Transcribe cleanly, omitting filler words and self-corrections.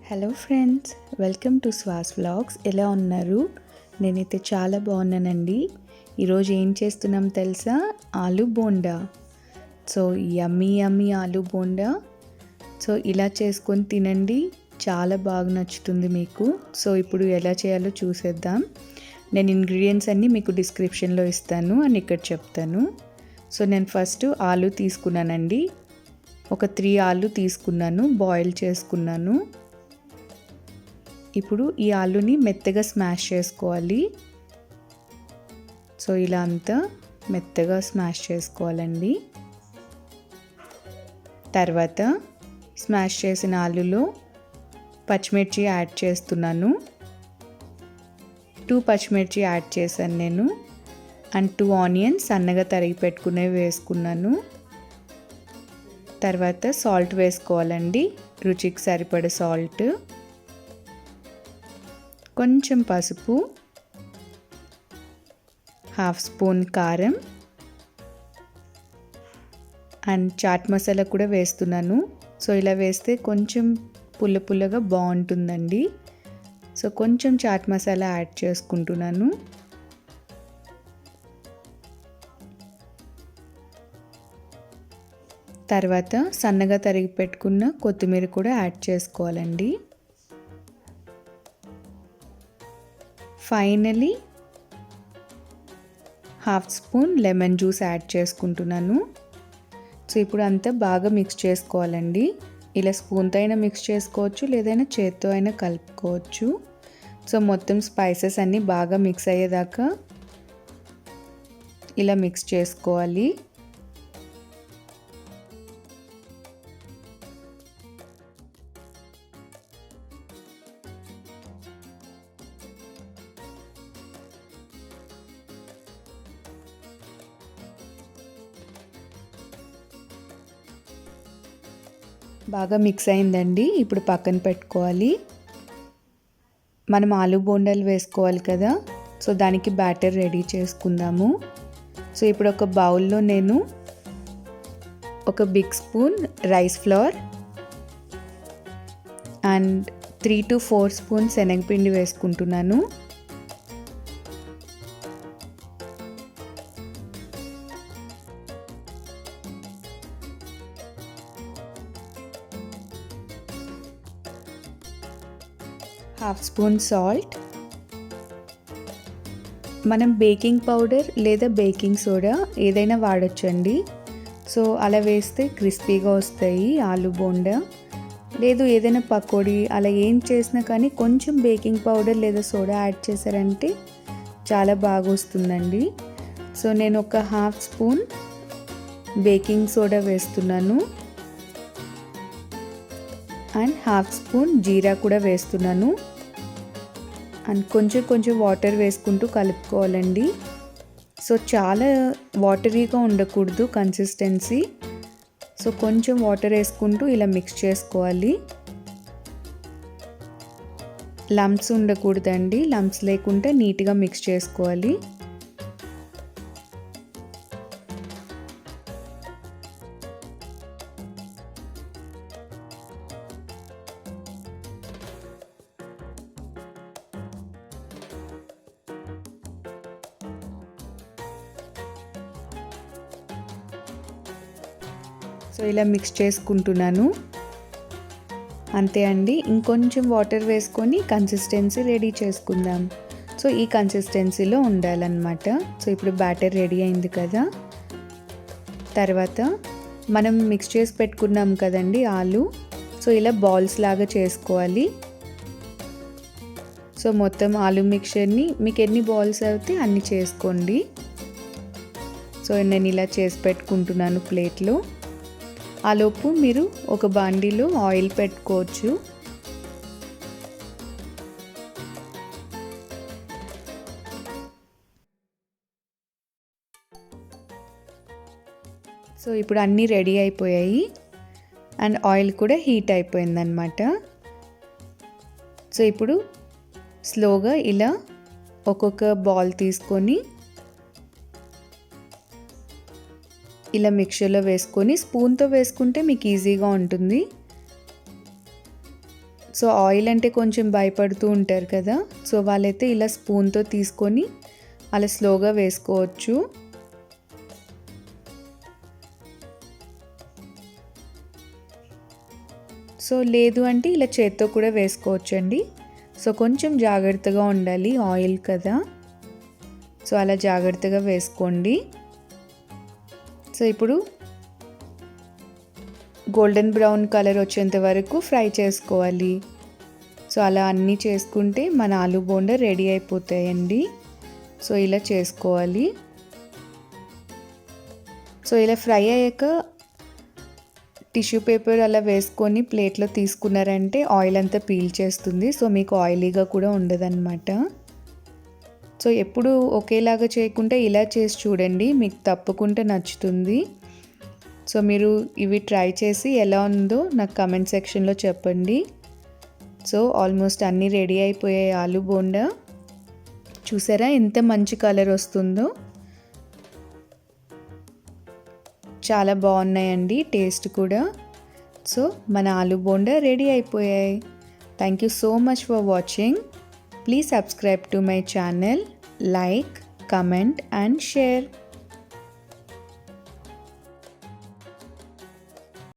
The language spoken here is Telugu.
Hello friends, welcome to Swas vlogs. ఎలా ఉన్నారు? నేనైతే చాలా బాగున్నానండి. ఈరోజు ఏం చేస్తున్నాం తెలుసా? Aloo bonda. So yummy yummy aloo bonda. So ఇలా చేసుకొని తినండి, చాలా బాగా నచ్చుతుంది మీకు. సో ఇప్పుడు ఎలా చేయాలో చూసేద్దాం. నేను ఇంగ్రీడియంట్స్ అన్నీ మీకు డిస్క్రిప్షన్లో ఇస్తాను అని ఇక్కడ చెప్తాను. సో నేను ఫస్ట్ ఆలూ తీసుకున్నానండి. ఒక 3 ఆలూ తీసుకున్నాను, బాయిల్ చేసుకున్నాను. ఇప్పుడు ఈ ఆలూని మెత్తగా స్మాష్ చేసుకోవాలి. సో ఇలా అంతా మెత్తగా స్మాష్ చేసుకోవాలండి. తర్వాత స్మాష్ చేసిన ఆలూలో పచ్చిమిర్చి యాడ్ చేస్తున్నాను. 2 పచ్చిమిర్చి యాడ్ చేశాను నేను. అండ్ 2 ఆనియన్స్ సన్నగా తరిగి పెట్టుకునేవి వేసుకున్నాను. తర్వాత సాల్ట్ వేసుకోవాలండి, రుచికి సరిపడే సాల్ట్, కొంచెం పసుపు, 1/2 స్పూన్ కారం అండ్ చాట్ మసాలా కూడా వేస్తున్నాను. సో ఇలా వేస్తే కొంచెం పుల్ల పుల్లగా బాగుంటుందండి. సో కొంచెం చాట్ మసాలా యాడ్ చేసుకుంటున్నాను. తర్వాత సన్నగా తరిగి పెట్టుకున్న కొత్తిమీర కూడా యాడ్ చేసుకోవాలండి. Finally 1/2 spoon lemon juice add చేసుకుంటున్నాను. సో ఇప్పుడు అంతా బాగా మిక్స్ చేసుకోవాలండి. ఇలా స్పూన్తో అయినా మిక్స్ చేసుకోవచ్చు, లేదైనా చేత్తో అయినా కలుపుకోవచ్చు. సో మొత్తం స్పైసెస్ అన్నీ బాగా మిక్స్ అయ్యేదాకా ఇలా మిక్స్ చేసుకోవాలి. బాగా మిక్స్ అయిందండి. ఇప్పుడు పక్కన పెట్టుకోవాలి. మనం ఆలూ బోండాలు వేసుకోవాలి కదా, సో దానికి బ్యాటర్ రెడీ చేసుకుందాము. సో ఇప్పుడు ఒక బౌల్లో నేను ఒక big spoon rice flour and 3 to 4 spoon శనగపిండి వేసుకుంటున్నాను. Half spoon salt. మనం బేకింగ్ పౌడర్ లేదా బేకింగ్ సోడా ఏదైనా వాడచ్చండి. సో అలా వేస్తే క్రిస్పీగా వస్తాయి ఆలూ బోండా. లేదు ఏదైనా పకోడీ అలా ఏం చేసినా కానీ కొంచెం బేకింగ్ పౌడర్ లేదా సోడా యాడ్ చేశారంటే చాలా బాగా వస్తుందండి. సో నేను ఒక 1/2 స్పూన్ బేకింగ్ సోడా వేస్తున్నాను అండ్ 1/2 స్పూన్ జీరా కూడా వేస్తున్నాను. అండ్ కొంచెం కొంచెం వాటర్ వేసుకుంటూ కలుపుకోవాలండి. సో చాలా వాటరీగా ఉండకూడదు కన్సిస్టెన్సీ. సో కొంచెం వాటర్ వేసుకుంటూ ఇలా మిక్స్ చేసుకోవాలి. లంప్స్ ఉండకూడదండి, లంప్స్ లేకుండా నీట్గా మిక్స్ చేసుకోవాలి. సో ఇలా మిక్స్ చేసుకుంటున్నాను. అంతే అండి, ఇంకొంచెం వాటర్ వేసుకొని కన్సిస్టెన్సీ రెడీ చేసుకుందాం. సో ఈ కన్సిస్టెన్సీలో ఉండాలన్నమాట. సో ఇప్పుడు బ్యాటర్ రెడీ అయింది కదా. తర్వాత మనం మిక్స్ చేసి పెట్టుకున్నాం కదండి ఆలు. సో ఇలా బాల్స్ లాగా చేసుకోవాలి. సో మొత్తం ఆలు మిక్చర్ని మీకు ఎన్ని బాల్స్ అయితే అన్ని చేసుకోండి. సో నేను ఇలా చేసి పెట్టుకుంటున్నాను ప్లేట్లో. ఆలోపు మీరు ఒక బాండీలో ఆయిల్ పెట్టుకోవచ్చు. సో ఇప్పుడు అన్నీ రెడీ అయిపోయాయి అండ్ ఆయిల్ కూడా హీట్ అయిపోయిందనమాట. సో ఇప్పుడు స్లోగా ఇలా ఒక్కొక్క బాల్ తీసుకొని ఇలా మిక్చర్లో వేసుకొని స్పూన్తో వేసుకుంటే మీకు ఈజీగా ఉంటుంది. సో ఆయిల్ అంటే కొంచెం భయపడుతూ ఉంటారు కదా, సో వాళ్ళైతే ఇలా స్పూన్తో తీసుకొని అలా స్లోగా వేసుకోవచ్చు. సో లేదు అంటే ఇలా చేత్తో కూడా వేసుకోవచ్చండి. సో కొంచెం జాగ్రత్తగా ఉండాలి, ఆయిల్ కదా, సో అలా జాగ్రత్తగా వేసుకోండి. సో ఇప్పుడు గోల్డెన్ బ్రౌన్ కలర్ వచ్చేంత వరకు ఫ్రై చేసుకోవాలి. సో అలా అన్నీ చేసుకుంటే మన ఆలూ బోండా రెడీ అయిపోతాయండి. సో ఇలా చేసుకోవాలి. సో ఇలా ఫ్రై అయ్యాక టిష్యూ పేపర్ అలా వేసుకొని ప్లేట్లో తీసుకున్నారంటే ఆయిల్ అంతా పీల్ చేస్తుంది. సో మీకు ఆయిలీగా కూడా ఉండదన్నమాట. సో ఎప్పుడు ఒకేలాగా చేయకుండా ఇలా చేసి చూడండి, మీకు తప్పకుండా నచ్చుతుంది. సో మీరు ఇవి ట్రై చేసి ఎలా ఉందో నాకు కమెంట్ సెక్షన్లో చెప్పండి. సో ఆల్మోస్ట్ అన్నీ రెడీ అయిపోయాయి ఆలూ బోండా. చూసారా ఎంత మంచి కలర్ వస్తుందో, చాలా బాగున్నాయండి టేస్ట్ కూడా. సో మన ఆలూ బోండా రెడీ అయిపోయాయి. Thank you so much for watching. Please subscribe to my channel, like, comment and share.